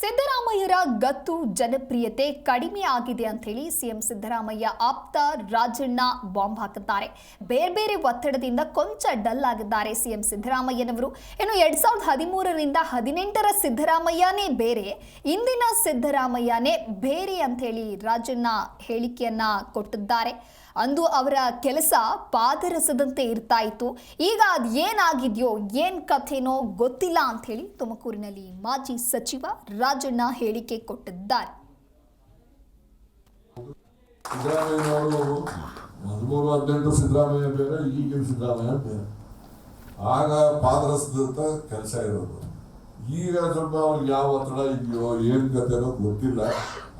ಸಿದ್ದರಾಮಯ್ಯರ ಗತ್ತು ಜನಪ್ರಿಯತೆ ಕಡಿಮೆ ಆಗಿದೆ ಅಂತ ಹೇಳಿ ಸಿಎಂ ಸಿದ್ದರಾಮಯ್ಯ ಆಪ್ತ ರಾಜಣ್ಣ ಬಾಂಬ್ ಹಾಕಿದ್ದಾರೆ. ಬೇರೆ ಒತ್ತಡದಿಂದ ಕೊಂಚ ಡಲ್ ಆಗಿದ್ದಾರೆ ಸಿಎಂ ಸಿದ್ದರಾಮಯ್ಯನವರು. ಇನ್ನು 2013ರಿಂದ 18ರ ಸಿದ್ದರಾಮಯ್ಯನೇ ಬೇರೆ, ಇಂದಿನ ಸಿದ್ದರಾಮಯ್ಯನೇ ಬೇರೆ ಅಂತ ಹೇಳಿ ರಾಜಣ್ಣ ಹೇಳಿಕೆಯನ್ನ ಕೊಟ್ಟಿದ್ದಾರೆ. ಅಂದು ಅವರ ಕೆಲಸ ಪಾದರಸದಂತೆ ಇರ್ತಾ ಇತ್ತು, ಈಗ ಅದು ಏನಾಗಿದೆಯೋ ಏನ್ ಕಥೆನೋ ಗೊತ್ತಿಲ್ಲ ಅಂತ ಹೇಳಿ ತುಮಕೂರಿನಲ್ಲಿ ಮಾಜಿ ಸಚಿವ ರಾಜಣ್ಣ ಹೇಳಿಕೆ ಕೊಟ್ಟಿದ್ದಾರೆ. ಸಿದ್ದರಾಮಯ್ಯನವರು 13-18 ಸಿದ್ದರಾಮಯ್ಯ ಬೇರೆ, ಈಗಿನ ಸಿದ್ದರಾಮಯ್ಯ ಬೇರೆ. ಆಗ ಪಾದರಸದಂತ ಕೆಲಸ ಇರೋದು. ಈಗ ಸ್ವಲ್ಪ ಅವ್ರಿಗೆ ಯಾವ ಒತ್ತಡ ಇದೆಯೋ ಏನ್ ಕಥೆನೋ ಗೊತ್ತಿಲ್ಲ.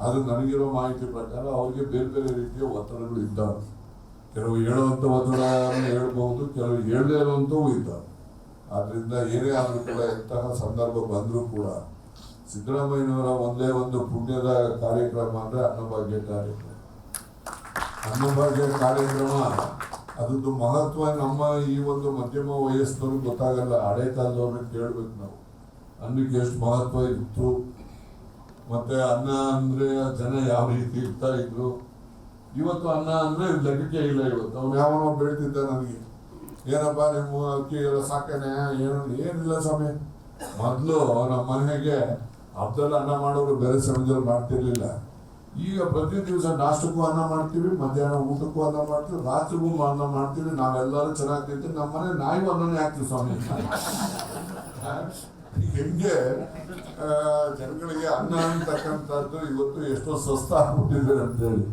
ಆದ್ರೆ ನನಗಿರೋ ಮಾಹಿತಿ ಪ್ರಕಾರ ಅವ್ರಿಗೆ ಬೇರೆ ರೀತಿಯ ಒತ್ತಡಗಳು ಇದ್ದಾವೆ. ಕೆಲವು ಹೇಳುವಂಥ ಒತ್ತಡ ಹೇಳ್ಬಹುದು, ಕೆಲವು ಹೇಳದೇ ಇರುವಂಥವು ಇದ್ದಾವೆ. ಆದ್ರಿಂದ ಏನೇ ಆದ್ರೂ ಕೂಡ ಇಂತಹ ಸಂದರ್ಭ ಬಂದರೂ ಕೂಡ ಸಿದ್ದರಾಮಯ್ಯನವರ ಒಂದೇ ಒಂದು ಪುಣ್ಯದ ಕಾರ್ಯಕ್ರಮ ಅಂದ್ರೆ ಅನ್ನಭಾಗ್ಯ ಕಾರ್ಯಕ್ರಮ. ಅನ್ನಭಾಗ್ಯ ಕಾರ್ಯಕ್ರಮ ಅದ್ರದ್ದು ಮಹತ್ವ ನಮ್ಮ ಈ ಒಂದು ಮಧ್ಯಮ ವಯಸ್ಸಿನವ್ರಿಗೆ ಗೊತ್ತಾಗಲ್ಲ. ಹಳೆ ಕಾಲದವ್ರನ್ನ ಕೇಳ್ಬೇಕು ನಾವು, ಅನ್ನಕ್ಕೆ ಎಷ್ಟು ಮಹತ್ವ ಇತ್ತು, ಮತ್ತೆ ಅನ್ನ ಅಂದ್ರೆ ಜನ ಯಾವ ರೀತಿ ಇರ್ತಾ ಇದ್ರು. ಇವತ್ತು ಅನ್ನ ಅಂದ್ರೆ ಲೆಕ್ಕಕ್ಕೆ ಇಲ್ಲ. ಇವತ್ತು ಅವ್ನು ಯಾವನೋ ಬೆಳ್ತಿದ್ದ ನನಗೆ, ಏನಪ್ಪ ನಿಮ್ಮ ಅಕ್ಕಿ ಎಲ್ಲ ಸಾಕನೆ, ಏನಿಲ್ಲ ಸ್ವಾಮಿ. ಮೊದಲು ನಮ್ಮ ಮನೆಗೆ ಹಬ್ಬದಲ್ಲಿ ಅನ್ನ ಮಾಡೋರು ಬೇರೆ ಸಮಯದಲ್ಲಿ ಮಾಡ್ತಿರ್ಲಿಲ್ಲ. ಈಗ ಪ್ರತಿ ದಿವಸ ನಾಷ್ಟಕ್ಕೂ ಅನ್ನ ಮಾಡ್ತೀವಿ, ಮಧ್ಯಾಹ್ನ ಊಟಕ್ಕೂ ಅನ್ನ ಮಾಡ್ತೀವಿ, ರಾತ್ರಿಗೂ ಅನ್ನ ಮಾಡ್ತೀವಿ. ನಾವೆಲ್ಲರೂ ಚೆನ್ನಾಗಿ ತಿಂತೀವಿ. ನಮ್ಮ ಮನೆ ನಾಯಿ ಅನ್ನನೇ ಹಾಕ್ತೀವಿ ಸ್ವಾಮಿ. ಹೆಂಗೆ ಜನಗಳಿಗೆ ಅನ್ನ ಅಂತಕ್ಕಂಥದ್ದು ಇವತ್ತು ಎಷ್ಟೋ ಸ್ವಸ್ಥ ಆಗ್ಬಿಟ್ಟಿದೆ ಅಂತೇಳಿ.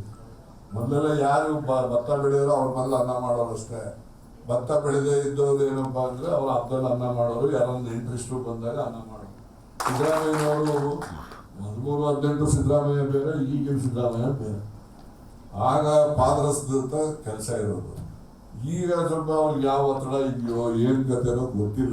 ಮೊದಲೆಲ್ಲ ಯಾರು ಭತ್ತ ಬೆಳೆಯೋರು ಅವ್ರ ಮೊದಲು ಅನ್ನ ಮಾಡೋರು ಅಷ್ಟೇ. ಭತ್ತ ಬೆಳೆದೇ ಇದ್ದವ್ರು ಏನಪ್ಪಾ ಅಂದ್ರೆ ಅವ್ರ ಹಬ್ಬದಲ್ಲಿ ಅನ್ನ ಮಾಡೋರು, ಯಾರೊಂದು ಇಂಟ್ರೆಸ್ಟ್ ಬಂದಾಗ ಅನ್ನ ಮಾಡೋರು. ಸಿದ್ದರಾಮಯ್ಯನವರು 13-18 ಸಿದ್ದರಾಮಯ್ಯ ಬೇರೆ, ಈಗಿನ ಸಿದ್ದರಾಮಯ್ಯ ಬೇರೆ. ಆಗ ಪಾದರಸದಂತ ಕೆಲಸ ಇರೋದು. ಈಗ ಸ್ವಲ್ಪ ಅವ್ರಿಗೆ ಯಾವ ಒತ್ತಡ ಇದೆಯೋ ಏನ್ ಕಥೆನೋ ಗೊತ್ತಿಲ್ಲ.